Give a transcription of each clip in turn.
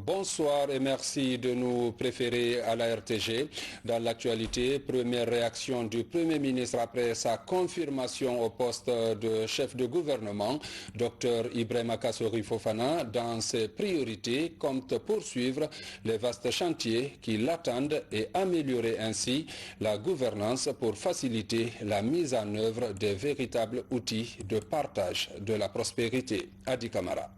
bonsoir et merci de nous préférer à la RTG. Dans l'actualité, première réaction du Premier ministre après sa confirmation au poste de chef de gouvernement. Dr Ibrahima Kassori Fofana, dans ses priorités, compte poursuivre les vastes chantiers qui l'attendent et améliorer ainsi la gouvernance pour faciliter la mise en œuvre des véritables outils de partage de la prospérité. Adi Kamara.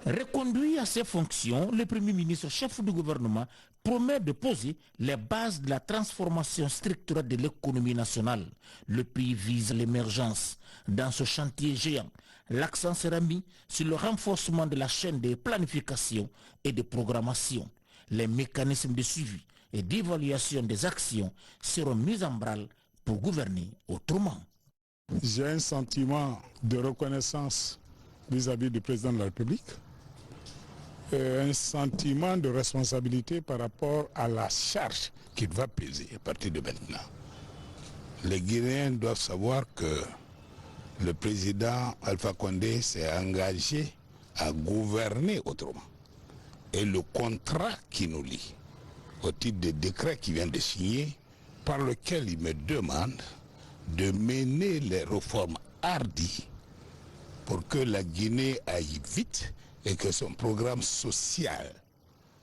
Reconduit à ses fonctions, le Premier ministre chef du gouvernement promet de poser les bases de la transformation structurelle de l'économie nationale. Le pays vise l'émergence. Dans ce chantier géant, l'accent sera mis sur le renforcement de la chaîne de planification et de programmation. Les mécanismes de suivi et d'évaluation des actions seront mis en branle pour gouverner autrement. J'ai un sentiment de reconnaissance vis-à-vis du président de la République, un sentiment de responsabilité par rapport à la charge qu'il va peser à partir de maintenant. Les Guinéens doivent savoir que le président Alpha Condé s'est engagé à gouverner autrement. Et le contrat qui nous lie, au titre des décrets qu'il vient de signer, par lequel il me demande de mener les réformes hardies pour que la Guinée aille vite et que son programme social,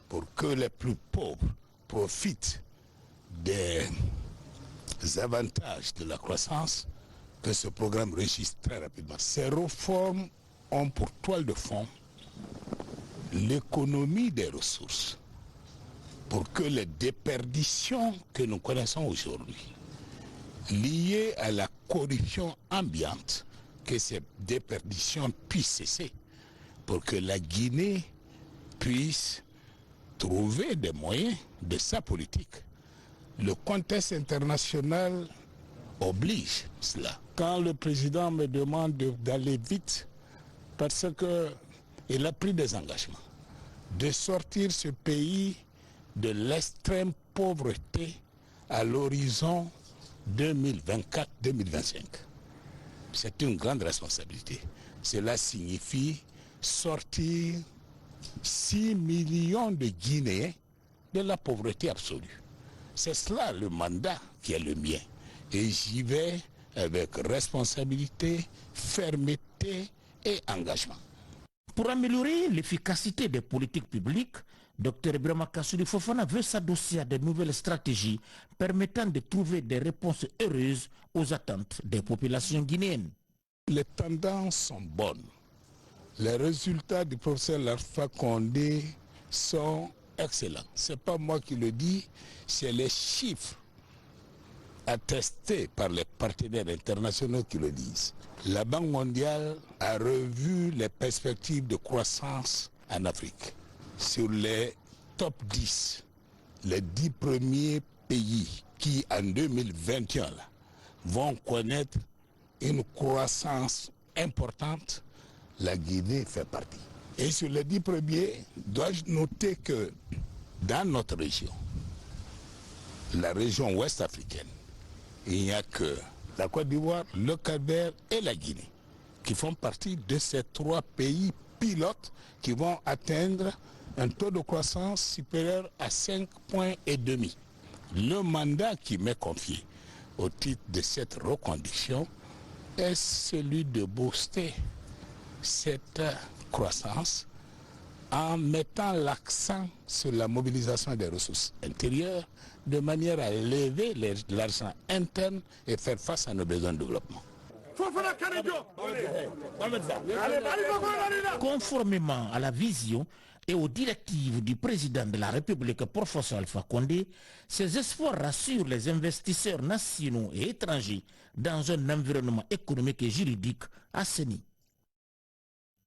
pour que les plus pauvres profitent des avantages de la croissance, que ce programme réussisse très rapidement. Ces réformes ont pour toile de fond l'économie des ressources, pour que les déperditions que nous connaissons aujourd'hui, liées à la corruption ambiante, que ces déperditions puissent cesser, pour que la Guinée puisse trouver des moyens de sa politique. Le contexte international oblige cela. Quand le président me demande d'aller vite, parce qu'il a pris des engagements, de sortir ce pays de l'extrême pauvreté à l'horizon 2024-2025. C'est une grande responsabilité. Cela signifie sortir 6 millions de Guinéens de la pauvreté absolue. C'est cela le mandat qui est le mien. Et j'y vais avec responsabilité, fermeté et engagement. Pour améliorer l'efficacité des politiques publiques, Dr Ibrahima Kassori Fofana veut s'adosser à de nouvelles stratégies permettant de trouver des réponses heureuses aux attentes des populations guinéennes. Les tendances sont bonnes. Les résultats du professeur Alpha Condé sont excellents. Ce n'est pas moi qui le dis, c'est les chiffres attestés par les partenaires internationaux qui le disent. La Banque mondiale a revu les perspectives de croissance en Afrique. Sur les top 10, les 10 premiers pays qui, en 2021, vont connaître une croissance importante, la Guinée fait partie. Et sur les 10 premiers, dois-je noter que dans notre région, la région ouest africaine, il n'y a que la Côte d'Ivoire, le Cap-Vert et la Guinée qui font partie de ces 3 pays pilotes qui vont atteindre un taux de croissance supérieur à 5,5 points. Le mandat qui m'est confié au titre de cette reconduction est celui de booster cette croissance en mettant l'accent sur la mobilisation des ressources intérieures de manière à lever l'argent interne et faire face à nos besoins de développement. Conformément à la vision et aux directives du président de la République, professeur Alpha Condé, ces espoirs rassurent les investisseurs nationaux et étrangers dans un environnement économique et juridique assaini.